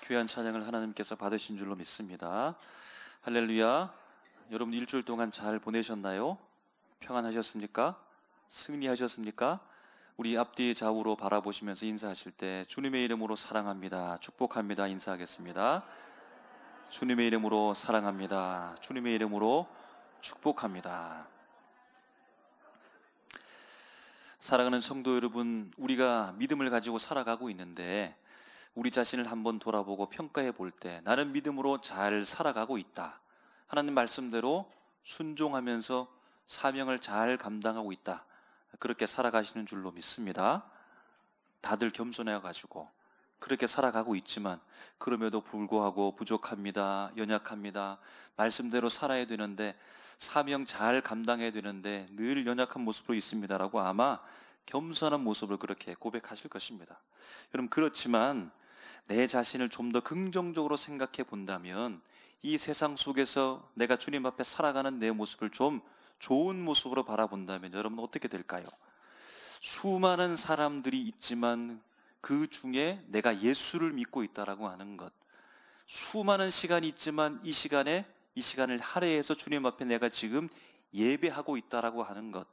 귀한 찬양을 하나님께서 받으신 줄로 믿습니다. 할렐루야. 여러분 일주일 동안 잘 보내셨나요? 평안하셨습니까? 승리하셨습니까? 우리 앞뒤 좌우로 바라보시면서 인사하실 때 주님의 이름으로 사랑합니다, 축복합니다 인사하겠습니다. 주님의 이름으로 사랑합니다, 주님의 이름으로 축복합니다. 사랑하는 성도 여러분, 우리가 믿음을 가지고 살아가고 있는데 우리 자신을 한번 돌아보고 평가해 볼 때 나는 믿음으로 잘 살아가고 있다, 하나님 말씀대로 순종하면서 사명을 잘 감당하고 있다, 그렇게 살아가시는 줄로 믿습니다. 다들 겸손해 가지고 그렇게 살아가고 있지만 그럼에도 불구하고 부족합니다, 연약합니다, 말씀대로 살아야 되는데 사명 잘 감당해야 되는데 늘 연약한 모습으로 있습니다라고 아마 겸손한 모습을 그렇게 고백하실 것입니다. 여러분, 그렇지만 내 자신을 좀 더 긍정적으로 생각해 본다면 이 세상 속에서 내가 주님 앞에 살아가는 내 모습을 좀 좋은 모습으로 바라본다면 여러분 어떻게 될까요? 수많은 사람들이 있지만 그 중에 내가 예수를 믿고 있다라고 하는 것, 수많은 시간이 있지만 이 시간을 할애해서 주님 앞에 내가 지금 예배하고 있다라고 하는 것,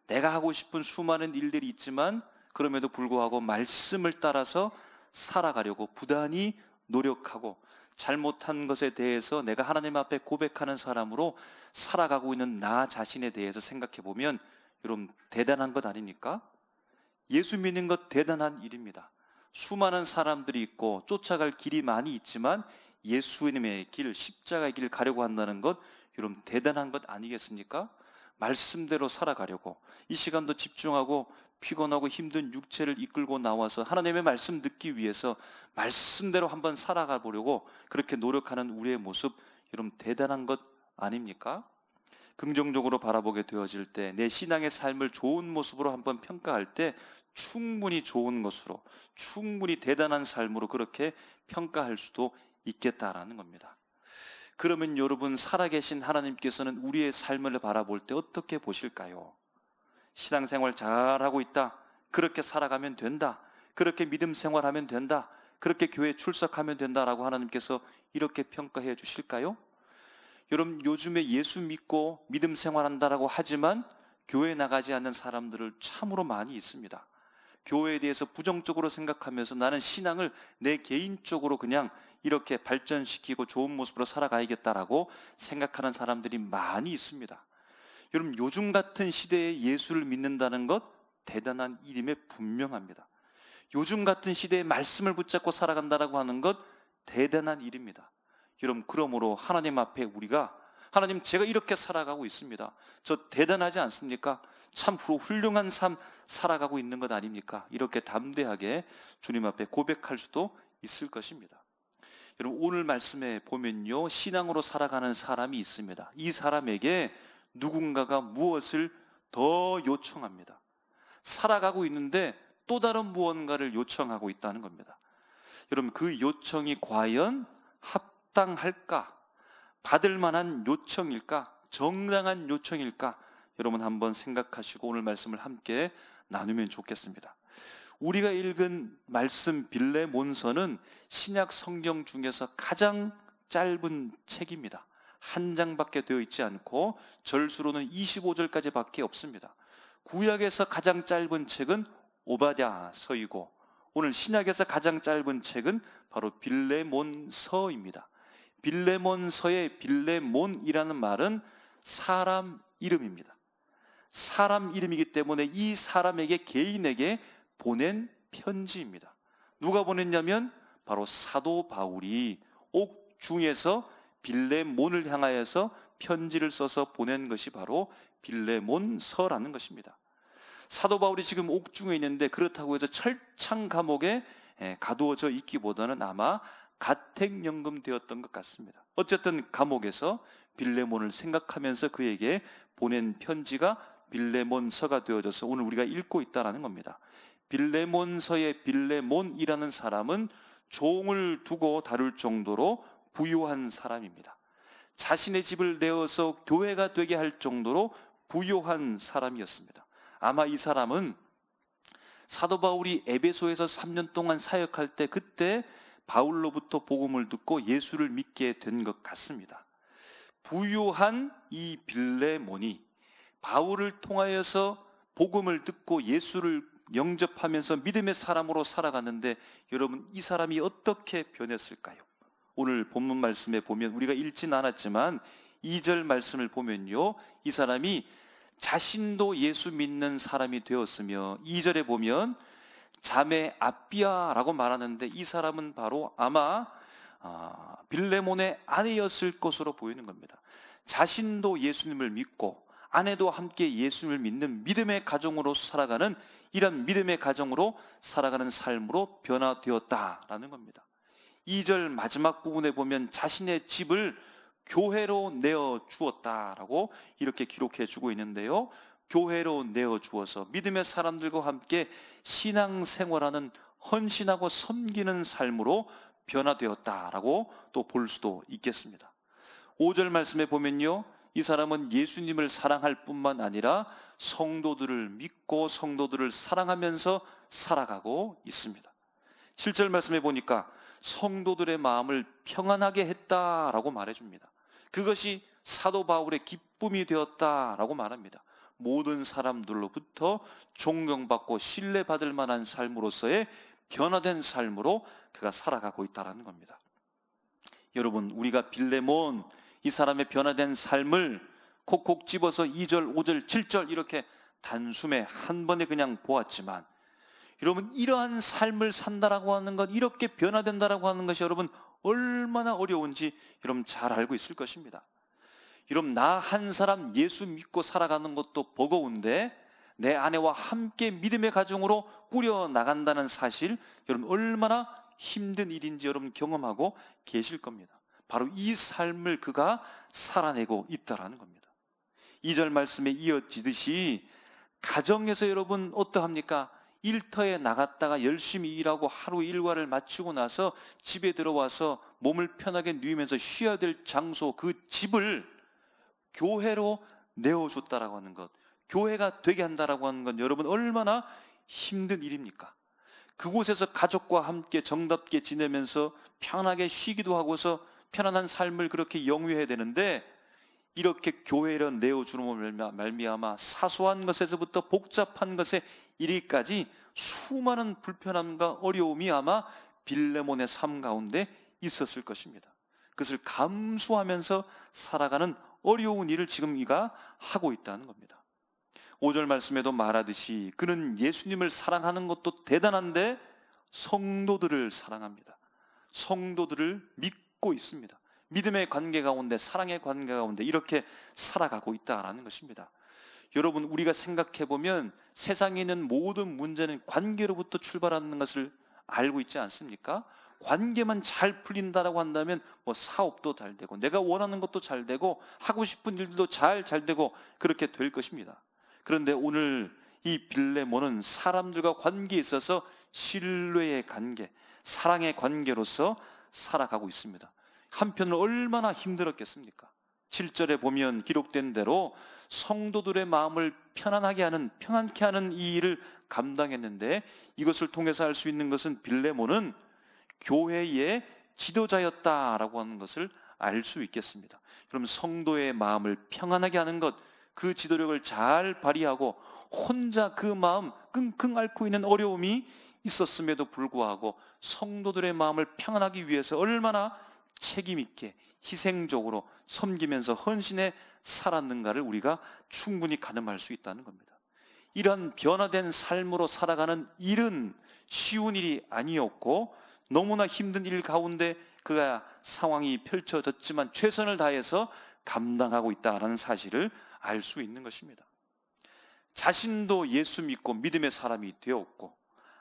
내가 하고 싶은 수많은 일들이 있지만 그럼에도 불구하고 말씀을 따라서 살아가려고 부단히 노력하고 잘못한 것에 대해서 내가 하나님 앞에 고백하는 사람으로 살아가고 있는 나 자신에 대해서 생각해 보면 여러분 대단한 것 아닙니까? 예수 믿는 것 대단한 일입니다. 수많은 사람들이 있고 쫓아갈 길이 많이 있지만 예수님의 길, 십자가의 길을 가려고 한다는 것 여러분 대단한 것 아니겠습니까? 말씀대로 살아가려고 이 시간도 집중하고 피곤하고 힘든 육체를 이끌고 나와서 하나님의 말씀 듣기 위해서 말씀대로 한번 살아가 보려고 그렇게 노력하는 우리의 모습 여러분 대단한 것 아닙니까? 긍정적으로 바라보게 되어질 때 내 신앙의 삶을 좋은 모습으로 한번 평가할 때 충분히 좋은 것으로, 충분히 대단한 삶으로 그렇게 평가할 수도 있겠다라는 겁니다. 그러면 여러분, 살아계신 하나님께서는 우리의 삶을 바라볼 때 어떻게 보실까요? 신앙생활 잘하고 있다, 그렇게 살아가면 된다, 그렇게 믿음 생활하면 된다, 그렇게 교회 출석하면 된다라고 하나님께서 이렇게 평가해 주실까요? 여러분, 요즘에 예수 믿고 믿음 생활한다라고 하지만 교회 나가지 않는 사람들을 참으로 많이 있습니다. 교회에 대해서 부정적으로 생각하면서 나는 신앙을 내 개인적으로 그냥 이렇게 발전시키고 좋은 모습으로 살아가야겠다라고 생각하는 사람들이 많이 있습니다. 여러분, 요즘 같은 시대에 예수를 믿는다는 것 대단한 일임에 분명합니다. 요즘 같은 시대에 말씀을 붙잡고 살아간다라고 하는 것 대단한 일입니다. 여러분, 그러므로 하나님 앞에 우리가 하나님, 제가 이렇게 살아가고 있습니다, 저 대단하지 않습니까? 참 훌륭한 삶 살아가고 있는 것 아닙니까? 이렇게 담대하게 주님 앞에 고백할 수도 있을 것입니다. 여러분, 오늘 말씀에 보면요, 신앙으로 살아가는 사람이 있습니다. 이 사람에게 누군가가 무엇을 더 요청합니다. 살아가고 있는데 또 다른 무언가를 요청하고 있다는 겁니다. 여러분, 그 요청이 과연 합당할까? 받을 만한 요청일까? 정당한 요청일까? 여러분 한번 생각하시고 오늘 말씀을 함께 나누면 좋겠습니다. 우리가 읽은 말씀 빌레몬서는 신약 성경 중에서 가장 짧은 책입니다. 한 장밖에 되어 있지 않고 절수로는 25절까지 밖에 없습니다. 구약에서 가장 짧은 책은 오바댜서이고 오늘 신약에서 가장 짧은 책은 바로 빌레몬서입니다. 빌레몬서의 빌레몬이라는 말은 사람 이름입니다. 사람 이름이기 때문에 이 사람에게, 개인에게 보낸 편지입니다. 누가 보냈냐면 바로 사도 바울이 옥중에서 빌레몬을 향하여서 편지를 써서 보낸 것이 바로 빌레몬서라는 것입니다. 사도 바울이 지금 옥중에 있는데 그렇다고 해서 철창 감옥에 가두어져 있기보다는 아마 가택연금 되었던 것 같습니다. 어쨌든 감옥에서 빌레몬을 생각하면서 그에게 보낸 편지가 빌레몬서가 되어져서 오늘 우리가 읽고 있다는 겁니다. 빌레몬서의 빌레몬이라는 사람은 종을 두고 다룰 정도로 부유한 사람입니다. 자신의 집을 내어서 교회가 되게 할 정도로 부유한 사람이었습니다. 아마 이 사람은 사도 바울이 에베소에서 3년 동안 사역할 때 그때 바울로부터 복음을 듣고 예수를 믿게 된 것 같습니다. 부유한 이 빌레몬이 바울을 통하여서 복음을 듣고 예수를 영접하면서 믿음의 사람으로 살아갔는데, 여러분, 이 사람이 어떻게 변했을까요? 오늘 본문 말씀에 보면, 우리가 읽진 않았지만 2절 말씀을 보면요, 이 사람이 자신도 예수 믿는 사람이 되었으며, 2절에 보면 자매 아비아라고 말하는데, 이 사람은 바로 아마 빌레몬의 아내였을 것으로 보이는 겁니다. 자신도 예수님을 믿고 아내도 함께 예수님을 믿는 믿음의 가정으로 살아가는, 이런 믿음의 가정으로 살아가는 삶으로 변화되었다라는 겁니다. 2절 마지막 부분에 보면 자신의 집을 교회로 내어 주었다라고 이렇게 기록해 주고 있는데요, 교회로 내어 주어서 믿음의 사람들과 함께 신앙생활하는, 헌신하고 섬기는 삶으로 변화되었다라고 또 볼 수도 있겠습니다. 5절 말씀에 보면요, 이 사람은 예수님을 사랑할 뿐만 아니라 성도들을 믿고 성도들을 사랑하면서 살아가고 있습니다. 7절 말씀에 보니까 성도들의 마음을 평안하게 했다라고 말해줍니다. 그것이 사도 바울의 기쁨이 되었다라고 말합니다. 모든 사람들로부터 존경받고 신뢰받을 만한 삶으로서의 변화된 삶으로 그가 살아가고 있다는 겁니다. 여러분, 우리가 빌레몬, 이 사람의 변화된 삶을 콕콕 집어서 2절, 5절, 7절 이렇게 단숨에 한 번에 그냥 보았지만, 여러분, 이러한 삶을 산다라고 하는 것, 이렇게 변화된다라고 하는 것이 여러분 얼마나 어려운지 여러분 잘 알고 있을 것입니다. 여러분, 나 한 사람 예수 믿고 살아가는 것도 버거운데 내 아내와 함께 믿음의 가정으로 꾸려 나간다는 사실, 여러분 얼마나 힘든 일인지 여러분 경험하고 계실 겁니다. 바로 이 삶을 그가 살아내고 있다라는 겁니다. 2절 말씀에 이어지듯이 가정에서 여러분 어떠합니까? 일터에 나갔다가 열심히 일하고 하루 일과를 마치고 나서 집에 들어와서 몸을 편하게 누이면서 쉬어야 될 장소, 그 집을 교회로 내어줬다라고 하는 것, 교회가 되게 한다라고 하는 건 여러분 얼마나 힘든 일입니까? 그곳에서 가족과 함께 정답게 지내면서 편하게 쉬기도 하고서 편안한 삶을 그렇게 영위해야 되는데, 이렇게 교회로 내어주는 말미암아 사소한 것에서부터 복잡한 것에 이르기까지 수많은 불편함과 어려움이 아마 빌레몬의 삶 가운데 있었을 것입니다. 그것을 감수하면서 살아가는 어려운 일을 지금 이가 하고 있다는 겁니다. 5절 말씀에도 말하듯이 그는 예수님을 사랑하는 것도 대단한데 성도들을 사랑합니다. 성도들을 믿고 있습니다. 믿음의 관계 가운데, 사랑의 관계 가운데 이렇게 살아가고 있다라는 것입니다. 여러분, 우리가 생각해 보면 세상에 있는 모든 문제는 관계로부터 출발하는 것을 알고 있지 않습니까? 관계만 잘 풀린다라고 한다면 사업도 잘 되고 내가 원하는 것도 잘 되고 하고 싶은 일도 잘 되고 그렇게 될 것입니다. 그런데 오늘 이 빌레몬은 사람들과 관계에 있어서 신뢰의 관계, 사랑의 관계로서 살아가고 있습니다. 한편으로 얼마나 힘들었겠습니까? 7절에 보면 기록된 대로 성도들의 마음을 평안케 하는 이 일을 감당했는데, 이것을 통해서 알 수 있는 것은 빌레몬은 교회의 지도자였다라고 하는 것을 알 수 있겠습니다. 그럼 성도의 마음을 평안하게 하는 것, 그 지도력을 잘 발휘하고 혼자 그 마음 끙끙 앓고 있는 어려움이 있었음에도 불구하고 성도들의 마음을 평안하기 위해서 얼마나 책임 있게 희생적으로 섬기면서 헌신해 살았는가를 우리가 충분히 가늠할 수 있다는 겁니다. 이런 변화된 삶으로 살아가는 일은 쉬운 일이 아니었고 너무나 힘든 일 가운데 그가 상황이 펼쳐졌지만 최선을 다해서 감당하고 있다는 사실을 알 수 있는 것입니다. 자신도 예수 믿고 믿음의 사람이 되었고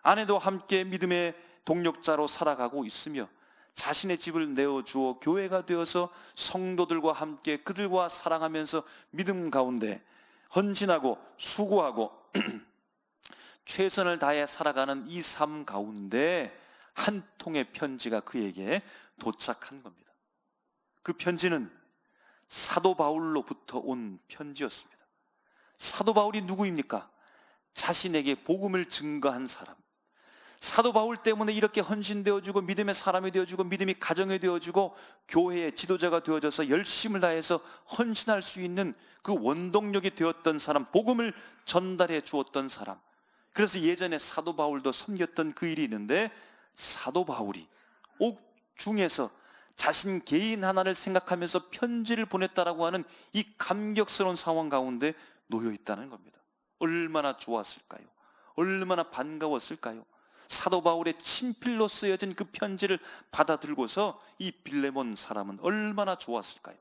아내도 함께 믿음의 동력자로 살아가고 있으며 자신의 집을 내어주어 교회가 되어서 성도들과 함께 그들과 사랑하면서 믿음 가운데 헌신하고 수고하고 최선을 다해 살아가는 이 삶 가운데 한 통의 편지가 그에게 도착한 겁니다. 그 편지는 사도 바울로부터 온 편지였습니다. 사도 바울이 누구입니까? 자신에게 복음을 증거한 사람, 사도 바울 때문에 이렇게 헌신되어주고 믿음의 사람이 되어주고 믿음이 가정이 되어주고 교회의 지도자가 되어져서 열심을 다해서 헌신할 수 있는 그 원동력이 되었던 사람, 복음을 전달해 주었던 사람. 그래서 예전에 사도 바울도 섬겼던 그 일이 있는데, 사도 바울이 옥중에서 자신 개인 하나를 생각하면서 편지를 보냈다라고 하는 이 감격스러운 상황 가운데 놓여 있다는 겁니다. 얼마나 좋았을까요? 얼마나 반가웠을까요? 사도 바울의 친필로 쓰여진 그 편지를 받아들고서 이 빌레몬 사람은 얼마나 좋았을까요?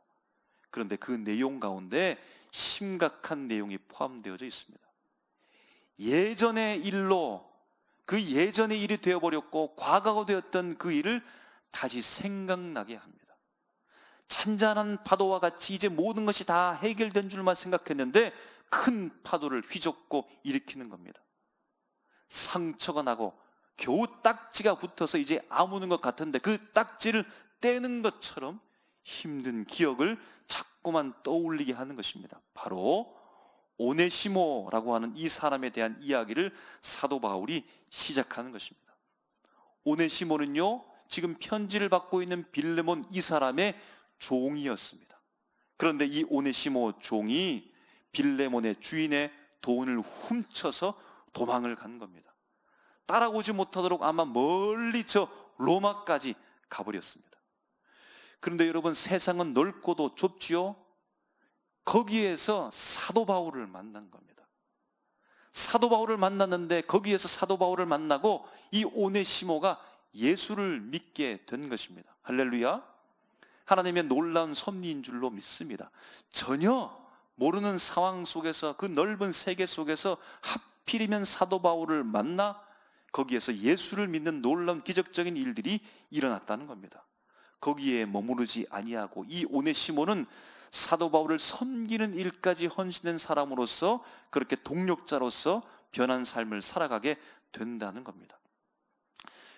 그런데 그 내용 가운데 심각한 내용이 포함되어져 있습니다. 예전의 일로, 그 예전의 일이 되어버렸고 과거가 되었던 그 일을 다시 생각나게 합니다. 잔잔한 파도와 같이 이제 모든 것이 다 해결된 줄만 생각했는데 큰 파도를 휘젓고 일으키는 겁니다. 상처가 나고 겨우 딱지가 붙어서 이제 아무는 것 같은데 그 딱지를 떼는 것처럼 힘든 기억을 자꾸만 떠올리게 하는 것입니다. 바로 오네시모라고 하는 이 사람에 대한 이야기를 사도 바울이 시작하는 것입니다. 오네시모는요, 지금 편지를 받고 있는 빌레몬 이 사람의 종이었습니다. 그런데 이 오네시모 종이 빌레몬의 주인의 돈을 훔쳐서 도망을 간 겁니다. 따라오지 못하도록 아마 멀리 저 로마까지 가버렸습니다. 그런데 여러분, 세상은 넓고도 좁지요. 거기에서 사도 바울을 만난 겁니다. 사도 바울을 만났는데 거기에서 사도 바울을 만나고 이 오네시모가 예수를 믿게 된 것입니다. 할렐루야. 하나님의 놀라운 섭리인 줄로 믿습니다. 전혀 모르는 상황 속에서, 그 넓은 세계 속에서 하필이면 사도 바울을 만나 거기에서 예수를 믿는 놀라운 기적적인 일들이 일어났다는 겁니다. 거기에 머무르지 아니하고 이 오네시모는 사도 바울을 섬기는 일까지 헌신된 사람으로서, 그렇게 동력자로서 변한 삶을 살아가게 된다는 겁니다.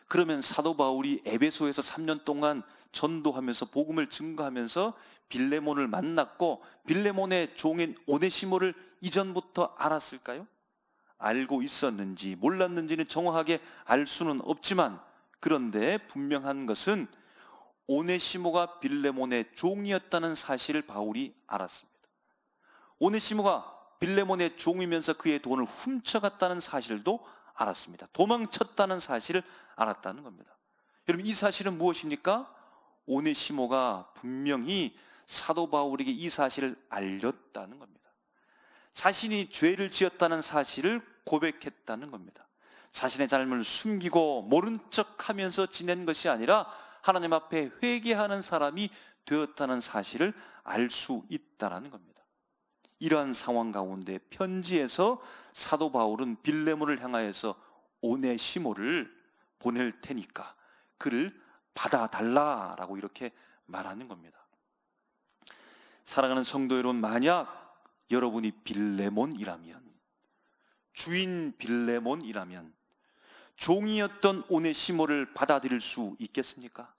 그러면 사도 바울이 에베소에서 3년 동안 전도하면서 복음을 증거하면서 빌레몬을 만났고 빌레몬의 종인 오네시모를 이전부터 알았을까요? 알고 있었는지 몰랐는지는 정확하게 알 수는 없지만, 그런데 분명한 것은 오네시모가 빌레몬의 종이었다는 사실을 바울이 알았습니다. 오네시모가 빌레몬의 종이면서 그의 돈을 훔쳐갔다는 사실도 알았습니다. 도망쳤다는 사실을 알았다는 겁니다. 여러분, 이 사실은 무엇입니까? 오네시모가 분명히 사도 바울에게 이 사실을 알렸다는 겁니다. 자신이 죄를 지었다는 사실을 고백했다는 겁니다. 자신의 잘못을 숨기고 모른 척하면서 지낸 것이 아니라 하나님 앞에 회개하는 사람이 되었다는 사실을 알 수 있다는 겁니다. 이러한 상황 가운데 편지에서 사도 바울은 빌레몬을 향하여서 오네시모를 보낼 테니까 그를 받아달라라고 이렇게 말하는 겁니다. 사랑하는 성도 여러분, 만약 여러분이 빌레몬이라면, 주인 빌레몬이라면 종이었던 오네시모를 받아들일 수 있겠습니까?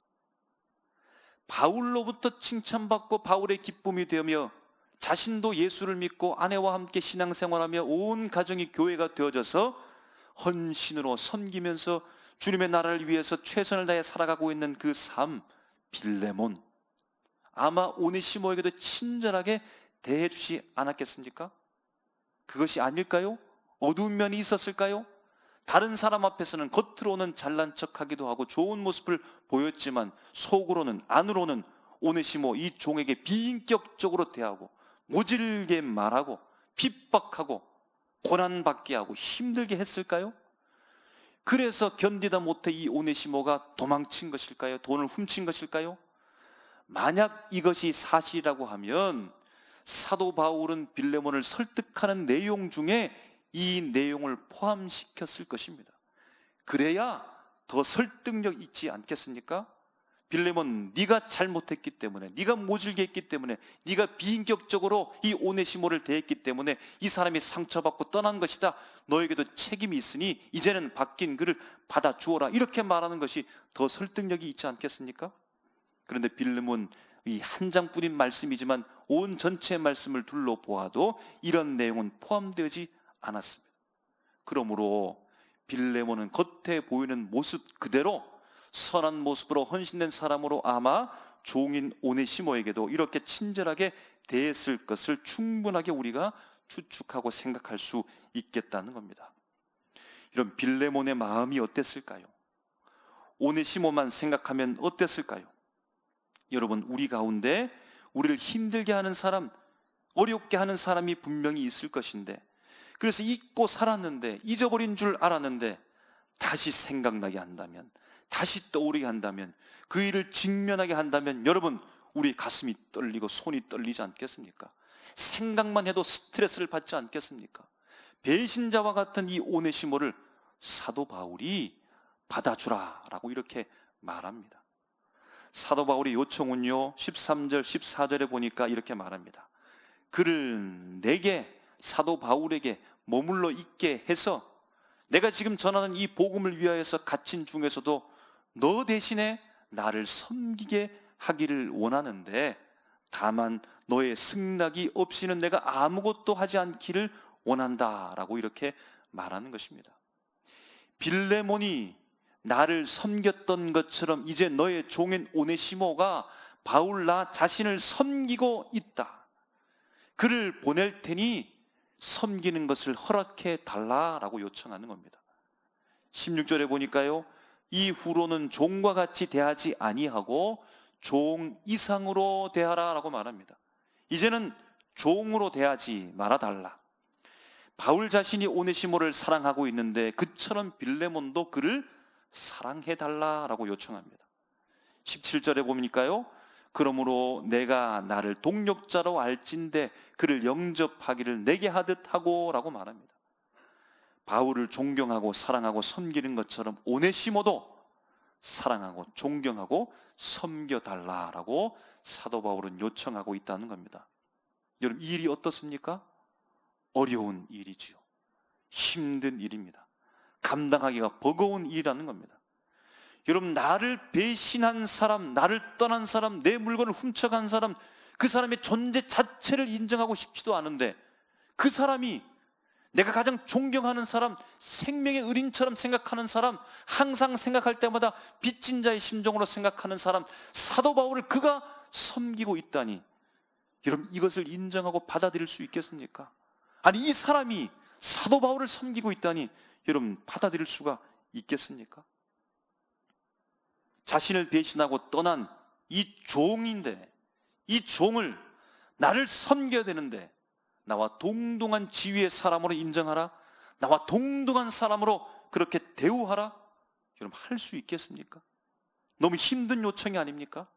바울로부터 칭찬받고 바울의 기쁨이 되며 자신도 예수를 믿고 아내와 함께 신앙생활하며 온 가정이 교회가 되어져서 헌신으로 섬기면서 주님의 나라를 위해서 최선을 다해 살아가고 있는 그 삶, 빌레몬, 아마 오네시모에게도 친절하게 대해주지 않았겠습니까? 그것이 아닐까요? 어두운 면이 있었을까요? 다른 사람 앞에서는 겉으로는 잘난 척하기도 하고 좋은 모습을 보였지만 속으로는, 안으로는 오네시모 이 종에게 비인격적으로 대하고 모질게 말하고 핍박하고 고난받게 하고 힘들게 했을까요? 그래서 견디다 못해 이 오네시모가 도망친 것일까요? 돈을 훔친 것일까요? 만약 이것이 사실이라고 하면 사도 바울은 빌레몬을 설득하는 내용 중에 이 내용을 포함시켰을 것입니다. 그래야 더 설득력 있지 않겠습니까? 빌레몬, 네가 잘못했기 때문에, 네가 모질게 했기 때문에, 네가 비인격적으로 이 오네시모를 대했기 때문에 이 사람이 상처받고 떠난 것이다. 너에게도 책임이 있으니 이제는 바뀐 그를 받아주어라. 이렇게 말하는 것이 더 설득력이 있지 않겠습니까? 그런데 빌레몬, 이 한 장뿐인 말씀이지만 온 전체의 말씀을 둘러보아도 이런 내용은 포함되지 않았습니다. 그러므로 빌레몬은 겉에 보이는 모습 그대로 선한 모습으로 헌신된 사람으로 아마 종인 오네시모에게도 이렇게 친절하게 대했을 것을 충분하게 우리가 추측하고 생각할 수 있겠다는 겁니다. 이런 빌레몬의 마음이 어땠을까요? 오네시모만 생각하면 어땠을까요? 여러분, 우리 가운데 우리를 힘들게 하는 사람, 어렵게 하는 사람이 분명히 있을 것인데, 그래서 잊고 살았는데, 잊어버린 줄 알았는데 다시 생각나게 한다면, 다시 떠오르게 한다면, 그 일을 직면하게 한다면 여러분, 우리 가슴이 떨리고 손이 떨리지 않겠습니까? 생각만 해도 스트레스를 받지 않겠습니까? 배신자와 같은 이 오네시모를 사도 바울이 받아주라 라고 이렇게 말합니다. 사도 바울의 요청은요, 13절 14절에 보니까 이렇게 말합니다. 그를 내게, 사도 바울에게 머물러 있게 해서 내가 지금 전하는 이 복음을 위하여서 갇힌 중에서도 너 대신에 나를 섬기게 하기를 원하는데, 다만 너의 승낙이 없이는 내가 아무것도 하지 않기를 원한다 라고 이렇게 말하는 것입니다. 빌레몬이 나를 섬겼던 것처럼 이제 너의 종인 오네시모가 바울 나 자신을 섬기고 있다. 그를 보낼 테니 섬기는 것을 허락해 달라라고 요청하는 겁니다. 16절에 보니까요, 이후로는 종과 같이 대하지 아니하고 종 이상으로 대하라라고 말합니다. 이제는 종으로 대하지 말아달라. 바울 자신이 오네시모를 사랑하고 있는데 그처럼 빌레몬도 그를 사랑해달라라고 요청합니다. 17절에 보니까요, 그러므로 내가 나를 동력자로 알진대 그를 영접하기를 내게 하듯 하고 라고 말합니다. 바울을 존경하고 사랑하고 섬기는 것처럼 오네시모도 사랑하고 존경하고 섬겨달라라고 사도 바울은 요청하고 있다는 겁니다. 여러분, 이 일이 어떻습니까? 어려운 일이지요. 힘든 일입니다. 감당하기가 버거운 일이라는 겁니다. 여러분, 나를 배신한 사람, 나를 떠난 사람, 내 물건을 훔쳐간 사람, 그 사람의 존재 자체를 인정하고 싶지도 않은데, 그 사람이 내가 가장 존경하는 사람, 생명의 의린처럼 생각하는 사람, 항상 생각할 때마다 빚진 자의 심정으로 생각하는 사람, 사도 바울을 그가 섬기고 있다니, 여러분, 이것을 인정하고 받아들일 수 있겠습니까? 아니, 이 사람이 사도 바울을 섬기고 있다니 여러분, 받아들일 수가 있겠습니까? 자신을 배신하고 떠난 이 종인데, 이 종을 나를 섬겨야 되는데 나와 동등한 지위의 사람으로 인정하라, 나와 동등한 사람으로 그렇게 대우하라, 여러분, 할 수 있겠습니까? 너무 힘든 요청이 아닙니까?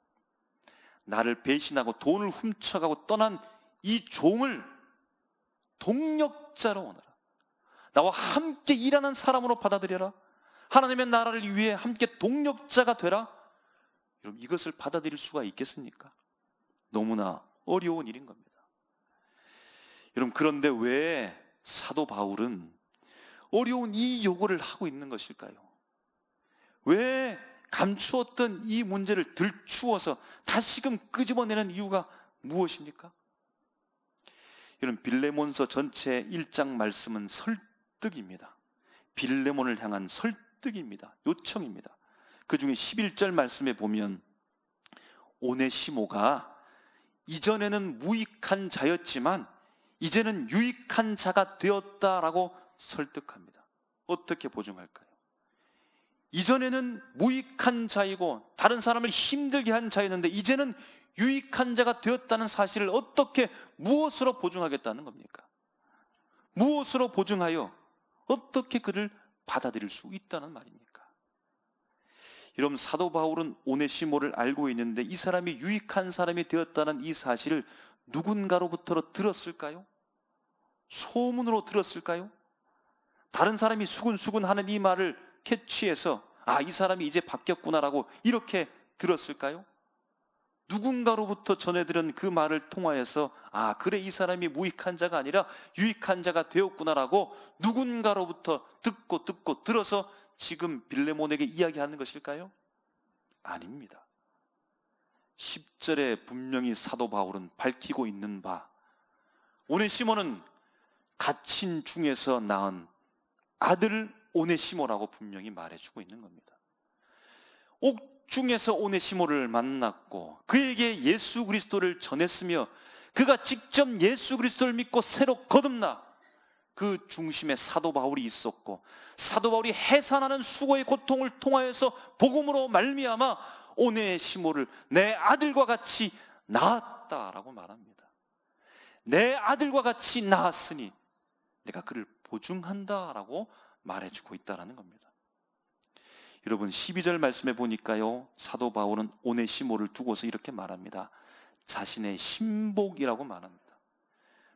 나를 배신하고 돈을 훔쳐가고 떠난 이 종을 동력자로 오너라, 나와 함께 일하는 사람으로 받아들여라, 하나님의 나라를 위해 함께 동력자가 되라. 여러분, 이것을 받아들일 수가 있겠습니까? 너무나 어려운 일인 겁니다. 여러분, 그런데 왜 사도 바울은 어려운 이 요구를 하고 있는 것일까요? 왜 감추었던 이 문제를 들추어서 다시금 끄집어내는 이유가 무엇입니까? 여러분, 빌레몬서 전체 1장 말씀은 설득입니다. 빌레몬을 향한 설득입니다. 요청입니다. 그 중에 11절 말씀에 보면 오네시모가 이전에는 무익한 자였지만 이제는 유익한 자가 되었다라고 설득합니다. 어떻게 보증할까요? 이전에는 무익한 자이고 다른 사람을 힘들게 한 자였는데 이제는 유익한 자가 되었다는 사실을 어떻게, 무엇으로 보증하겠다는 겁니까? 무엇으로 보증하여 어떻게 그를 받아들일 수 있다는 말입니까? 여러분, 사도 바울은 오네시모를 알고 있는데 이 사람이 유익한 사람이 되었다는 이 사실을 누군가로부터 들었을까요? 소문으로 들었을까요? 다른 사람이 수근수근 하는 이 말을 캐치해서 아, 이 사람이 이제 바뀌었구나라고 이렇게 들었을까요? 누군가로부터 전해들은 그 말을 통하여서 아, 그래, 이 사람이 무익한 자가 아니라 유익한 자가 되었구나라고 누군가로부터 듣고 들어서 지금 빌레몬에게 이야기하는 것일까요? 아닙니다. 10절에 분명히 사도 바울은 밝히고 있는 바, 오네시모는 갇힌 중에서 낳은 아들을 오네시모라고 분명히 말해주고 있는 겁니다. 옥중에서 오네시모를 만났고 그에게 예수 그리스도를 전했으며 그가 직접 예수 그리스도를 믿고 새로 거듭나 그 중심에 사도 바울이 있었고 사도 바울이 해산하는 수고의 고통을 통하여서 복음으로 말미암아 오네시모를 내 아들과 같이 낳았다라고 말합니다. 내 아들과 같이 낳았으니 내가 그를 보증한다라고 말해주고 있다는 겁니다. 여러분 12절 말씀에 보니까요, 사도 바울은 오네시모를 두고서 이렇게 말합니다. 자신의 신복이라고 말합니다.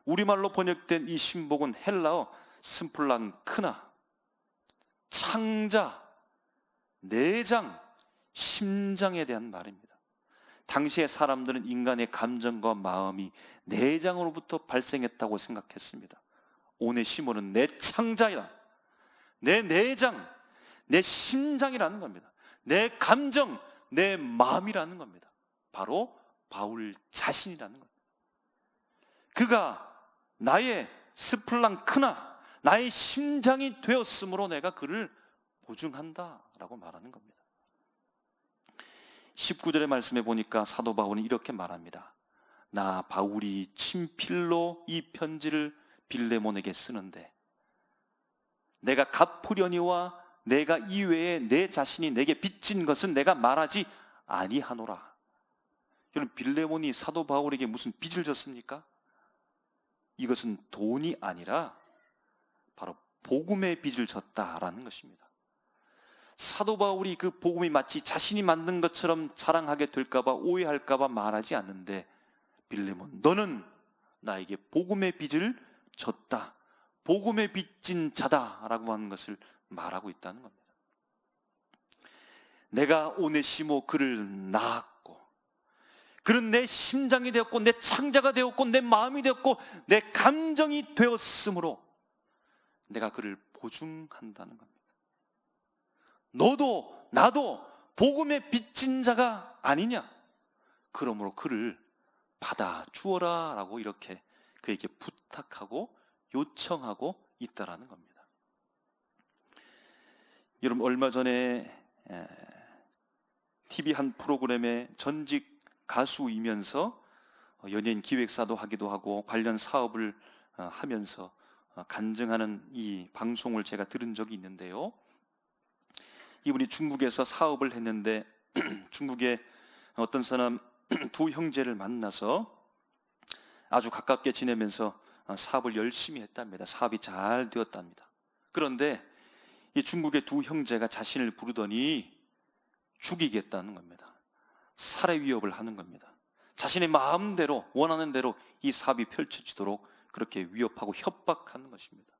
우리말로 번역된 이 신복은 헬라어 스플랑크나, 창자, 내장, 심장에 대한 말입니다. 당시의 사람들은 인간의 감정과 마음이 내장으로부터 발생했다고 생각했습니다. 오네시모는 내 창자이다, 내 내장, 내 심장이라는 겁니다. 내 감정, 내 마음이라는 겁니다. 바로 바울 자신이라는 겁니다. 그가 나의 스플랑크나 나의 심장이 되었으므로 내가 그를 보증한다라고 말하는 겁니다. 19절의 말씀에 보니까 사도 바울은 이렇게 말합니다. 나 바울이 친필로 이 편지를 빌레몬에게 쓰는데 내가 갚으려니와 내가 이외에 내 자신이 내게 빚진 것은 내가 말하지 아니하노라. 여러분, 빌레몬이 사도 바울에게 무슨 빚을 졌습니까? 이것은 돈이 아니라 바로 복음의 빚을 졌다라는 것입니다. 사도 바울이 그 복음이 마치 자신이 만든 것처럼 자랑하게 될까봐 오해할까봐 말하지 않는데, 빌레몬, 너는 나에게 복음의 빚을 졌다, 복음의 빚진 자다라고 하는 것을 말하고 있다는 겁니다. 내가 오네시모 그를 낳았고 그는 내 심장이 되었고 내 창자가 되었고 내 마음이 되었고 내 감정이 되었으므로 내가 그를 보증한다는 겁니다. 너도 나도 복음의 빚진 자가 아니냐? 그러므로 그를 받아 주어라 라고 이렇게 그에게 부탁하고 요청하고 있다라는 겁니다. 여러분, 얼마 전에 TV 한 프로그램에 전직 가수이면서 연예인 기획사도 하기도 하고 관련 사업을 하면서 간증하는 이 방송을 제가 들은 적이 있는데요, 이분이 중국에서 사업을 했는데 중국의 어떤 사람 두 형제를 만나서 아주 가깝게 지내면서 사업을 열심히 했답니다. 사업이 잘 되었답니다. 그런데 이 중국의 두 형제가 자신을 부르더니 죽이겠다는 겁니다. 살해 위협을 하는 겁니다. 자신의 마음대로 원하는 대로 이 사업이 펼쳐지도록 그렇게 위협하고 협박하는 것입니다.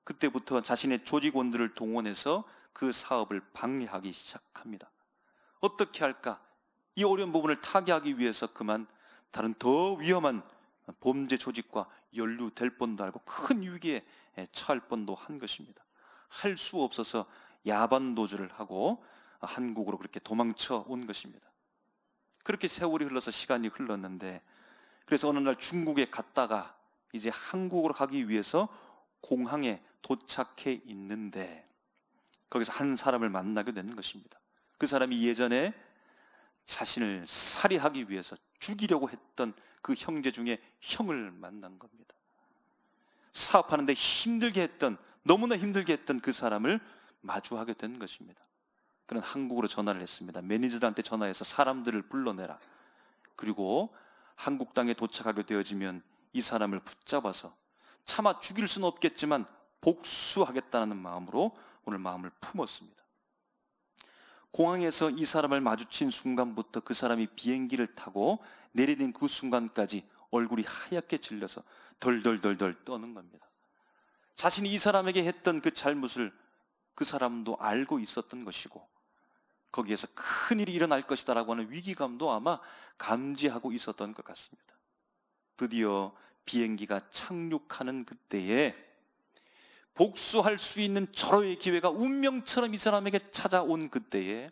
그때부터 자신의 조직원들을 동원해서 그 사업을 방해하기 시작합니다. 어떻게 할까? 이 어려운 부분을 타개하기 위해서 그만 다른 더 위험한 범죄 조직과 연루될 뻔도 알고 큰 위기에 처할 뻔도 한 것입니다. 할 수 없어서 야반 도주를 하고 한국으로 그렇게 도망쳐 온 것입니다. 그렇게 세월이 흘러서 시간이 흘렀는데, 그래서 어느 날 중국에 갔다가 이제 한국으로 가기 위해서 공항에 도착해 있는데 거기서 한 사람을 만나게 되는 것입니다. 그 사람이 예전에 자신을 살해하기 위해서 죽이려고 했던 그 형제 중에 형을 만난 겁니다. 사업하는데 힘들게 했던, 너무나 힘들게 했던 그 사람을 마주하게 된 것입니다. 그는 한국으로 전화를 했습니다. 매니저들한테 전화해서 사람들을 불러내라. 그리고 한국 땅에 도착하게 되어지면 이 사람을 붙잡아서 차마 죽일 수는 없겠지만 복수하겠다는 마음으로 오늘 마음을 품었습니다. 공항에서 이 사람을 마주친 순간부터 그 사람이 비행기를 타고 내리는 그 순간까지 얼굴이 하얗게 질려서 덜덜덜덜 떠는 겁니다. 자신이 이 사람에게 했던 그 잘못을 그 사람도 알고 있었던 것이고 거기에서 큰일이 일어날 것이다라고 하는 위기감도 아마 감지하고 있었던 것 같습니다. 드디어 비행기가 착륙하는 그때에 복수할 수 있는 절호의 기회가 운명처럼 이 사람에게 찾아온 그때에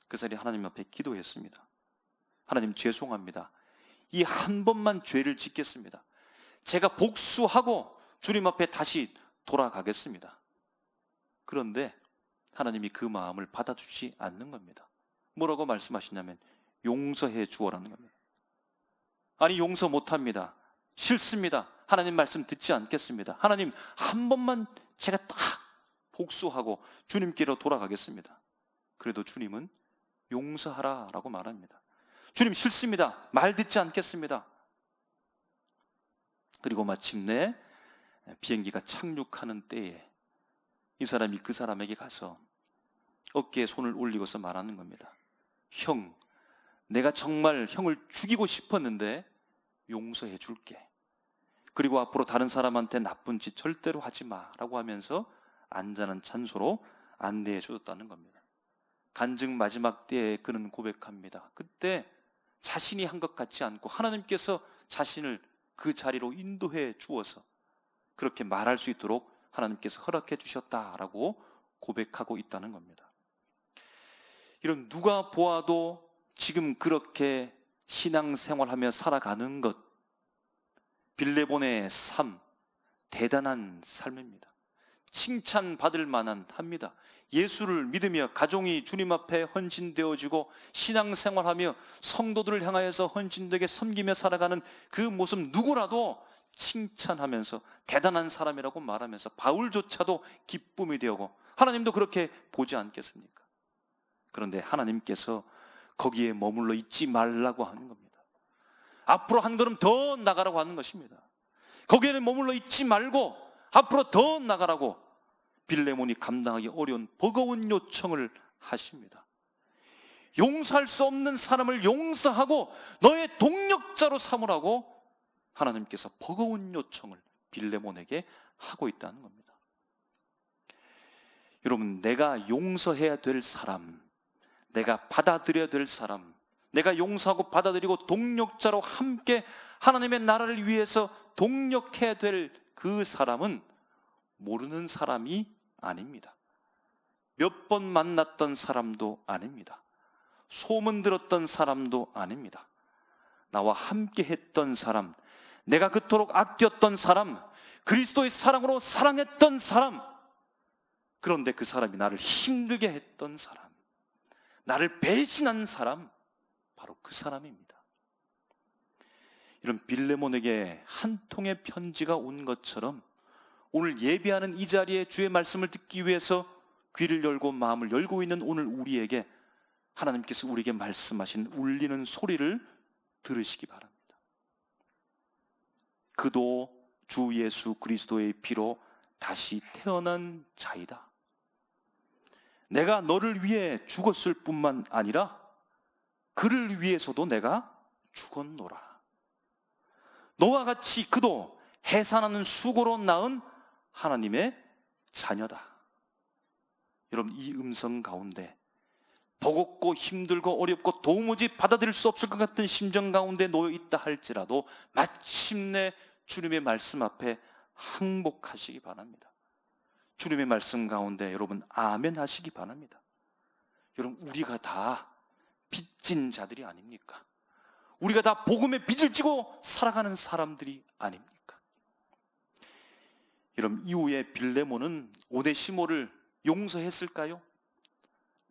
그 사람이 하나님 앞에 기도했습니다. 하나님, 죄송합니다. 이 한 번만 죄를 짓겠습니다. 제가 복수하고 주님 앞에 다시 돌아가겠습니다. 그런데 하나님이 그 마음을 받아주지 않는 겁니다. 뭐라고 말씀하시냐면 용서해 주어라는 겁니다. 아니, 용서 못합니다. 싫습니다. 하나님 말씀 듣지 않겠습니다. 하나님, 한 번만 제가 딱 복수하고 주님께로 돌아가겠습니다. 그래도 주님은 용서하라 라고 말합니다. 주님, 싫습니다. 말 듣지 않겠습니다. 그리고 마침내 비행기가 착륙하는 때에 이 사람이 그 사람에게 가서 어깨에 손을 올리고서 말하는 겁니다. 형, 내가 정말 형을 죽이고 싶었는데 용서해 줄게. 그리고 앞으로 다른 사람한테 나쁜 짓 절대로 하지 마라고 하면서 안전한 찬소로 안내해 주었다는 겁니다. 간증 마지막 때에 그는 고백합니다. 그때 자신이 한 것 같지 않고 하나님께서 자신을 그 자리로 인도해 주어서 그렇게 말할 수 있도록 하나님께서 허락해 주셨다라고 고백하고 있다는 겁니다. 이런 누가 보아도 지금 그렇게 신앙생활하며 살아가는 것, 빌레몬의 삶, 대단한 삶입니다. 칭찬받을 만한 합니다. 예수를 믿으며 가정이 주님 앞에 헌신되어지고 신앙생활하며 성도들을 향하여서 헌신되게 섬기며 살아가는 그 모습 누구라도 칭찬하면서 대단한 사람이라고 말하면서 바울조차도 기쁨이 되고 하나님도 그렇게 보지 않겠습니까? 그런데 하나님께서 거기에 머물러 있지 말라고 하는 겁니다. 앞으로 한 걸음 더 나가라고 하는 것입니다. 거기에는 머물러 있지 말고 앞으로 더 나가라고 빌레몬이 감당하기 어려운 버거운 요청을 하십니다. 용서할 수 없는 사람을 용서하고 너의 동력자로 삼으라고 하나님께서 버거운 요청을 빌레몬에게 하고 있다는 겁니다. 여러분, 내가 용서해야 될 사람, 내가 받아들여야 될 사람, 내가 용서하고 받아들이고 동력자로 함께 하나님의 나라를 위해서 동력해야 될 그 사람은 모르는 사람이 아닙니다. 몇 번 만났던 사람도 아닙니다. 소문 들었던 사람도 아닙니다. 나와 함께 했던 사람, 내가 그토록 아꼈던 사람, 그리스도의 사랑으로 사랑했던 사람, 그런데 그 사람이 나를 힘들게 했던 사람, 나를 배신한 사람, 바로 그 사람입니다. 이런 빌레몬에게 한 통의 편지가 온 것처럼 오늘 예배하는 이 자리에 주의 말씀을 듣기 위해서 귀를 열고 마음을 열고 있는 오늘 우리에게 하나님께서 우리에게 말씀하신 울리는 소리를 들으시기 바랍니다. 그도 주 예수 그리스도의 피로 다시 태어난 자이다. 내가 너를 위해 죽었을 뿐만 아니라 그를 위해서도 내가 죽었노라. 너와 같이 그도 해산하는 수고로 낳은 하나님의 자녀다. 여러분, 이 음성 가운데 버겁고 힘들고 어렵고 도무지 받아들일 수 없을 것 같은 심정 가운데 놓여 있다 할지라도 마침내 주님의 말씀 앞에 항복하시기 바랍니다. 주님의 말씀 가운데 여러분 아멘 하시기 바랍니다. 여러분, 우리가 다 빚진 자들이 아닙니까? 우리가 다 복음의 빚을 지고 살아가는 사람들이 아닙니까? 여러분, 이후에 빌레몬은 오네시모를 용서했을까요?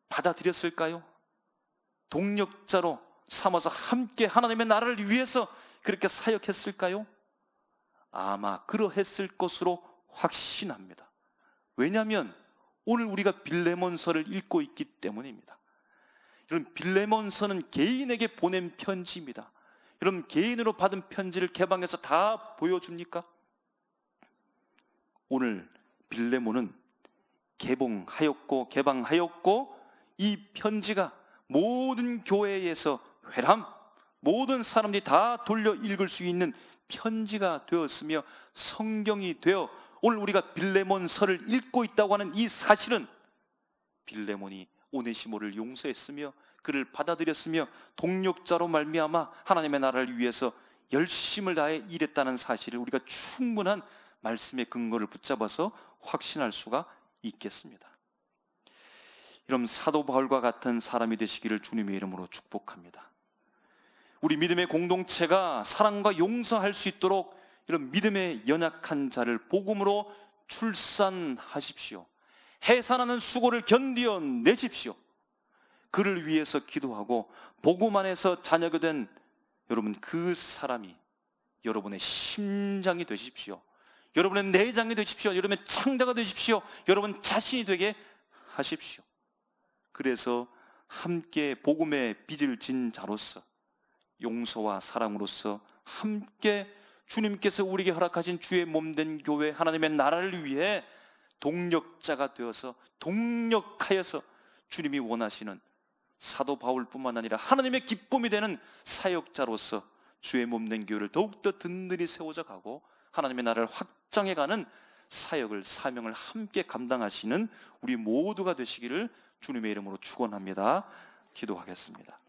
받아들였을까요? 동력자로 삼아서 함께 하나님의 나라를 위해서 그렇게 사역했을까요? 아마 그러했을 것으로 확신합니다. 왜냐하면 오늘 우리가 빌레몬서를 읽고 있기 때문입니다. 여러분, 빌레몬서는 개인에게 보낸 편지입니다. 여러분, 개인으로 받은 편지를 개방해서 다 보여줍니까? 오늘 빌레몬은 개방하였고 이 편지가 모든 교회에서 회람, 모든 사람들이 다 돌려 읽을 수 있는 편지가 되었으며 성경이 되어 오늘 우리가 빌레몬서를 읽고 있다고 하는 이 사실은 빌레몬이 오네시모를 용서했으며 그를 받아들였으며 동력자로 말미암아 하나님의 나라를 위해서 열심을 다해 일했다는 사실을 우리가 충분한 말씀의 근거를 붙잡아서 확신할 수가 있겠습니다. 이런 사도 바울과 같은 사람이 되시기를 주님의 이름으로 축복합니다. 우리 믿음의 공동체가 사랑과 용서할 수 있도록 이런 믿음의 연약한 자를 복음으로 출산하십시오. 해산하는 수고를 견디어내십시오. 그를 위해서 기도하고 복음 안에서 자녀가 된 여러분, 그 사람이 여러분의 심장이 되십시오. 여러분의 내장이 되십시오. 여러분의 창자가 되십시오. 여러분 자신이 되게 하십시오. 그래서 함께 복음의 빚을 진 자로서, 용서와 사랑으로서 함께 주님께서 우리에게 허락하신 주의 몸된 교회, 하나님의 나라를 위해 동력자가 되어서 동력하여서 주님이 원하시는 사도 바울뿐만 아니라 하나님의 기쁨이 되는 사역자로서 주의 몸된 교회를 더욱더 든든히 세워져 가고 하나님의 나라를 확장해가는 사역을, 사명을 함께 감당하시는 우리 모두가 되시기를 주님의 이름으로 축원합니다. 기도하겠습니다.